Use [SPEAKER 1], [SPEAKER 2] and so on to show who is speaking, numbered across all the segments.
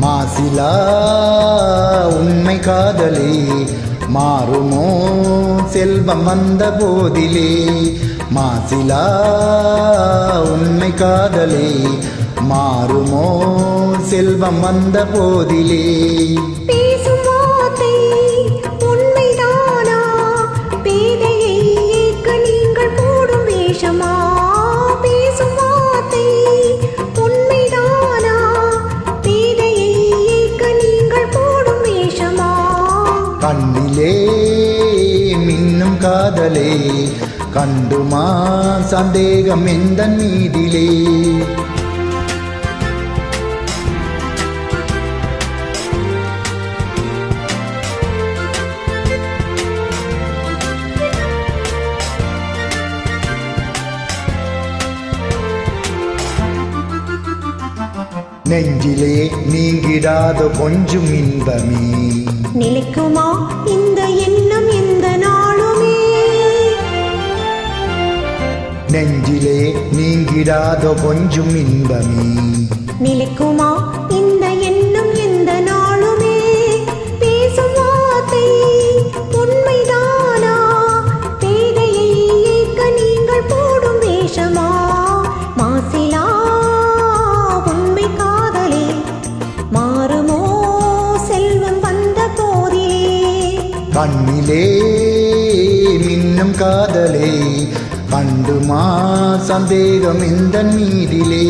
[SPEAKER 1] மாசிலா உண்மை காதலே மாறுமோ செல்வம் வந்த போதிலே. மாசிலா உண்மை காதலே மாறுமோ செல்வம் வந்த போதிலே. கண்ணிலே மின்னும் காதலே கண்டுமா சந்தேகம் எந்தன் மீதிலே. நெஞ்சிலே நீங்கிடாத கொஞ்சம் இன்பமே
[SPEAKER 2] நிலைக்குமா இந்த எண்ணம் எந்த நாளுமே.
[SPEAKER 1] நெஞ்சிலே நீங்கிடாத கொஞ்சம் இன்பமே
[SPEAKER 2] நிலைக்குமா இந்த எண்ணம் எந்த நாளுமே. பேசும் வார்த்தை உண்மைதானா பேதையை ஏற்க நீங்கள் போடும் வேஷமா. மாசிலா உண்மை காதலே மாறுமோ செல்வம் வந்த போதிலே.
[SPEAKER 1] கண்ணிலே மின்னும் காதலே கண்டுமா சந்தேகம் எந்தன் மீதிலே.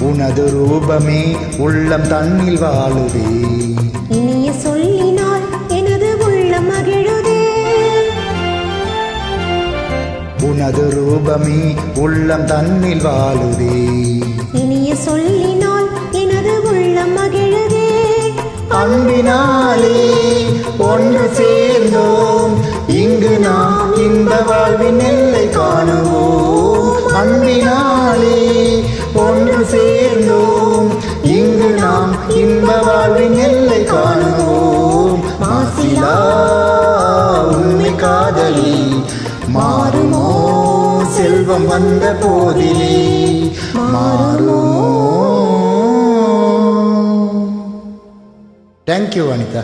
[SPEAKER 1] உனது ரூபமே உள்ளம் தன்னில் வாழுதே.
[SPEAKER 2] இனிய சொல்லினால் எனது உள்ளம் மகிழுதே.
[SPEAKER 1] உனது ரூபமே உள்ளம் தன்னில் வாழுதே.
[SPEAKER 2] இனிய சொல்லினால் எனது உள்ளம் மகிழுதே.
[SPEAKER 1] அன்பினாலே ஒன்று சேர்ந்தோம் இங்கு நாம் இன்ப வாழ்வின் எல்லை காணுவோம். அன்பினாலே ஒன்று சேர்ந்தோம் இங்கு நாம் இன்ப வாழ்வின் எல்லை காணுவோம். மாசிலா உண்மை காதலி மாறுமோ செல்வம் வந்த போதிலே. மாறுமோ. தேங்க்யூ அனிதா.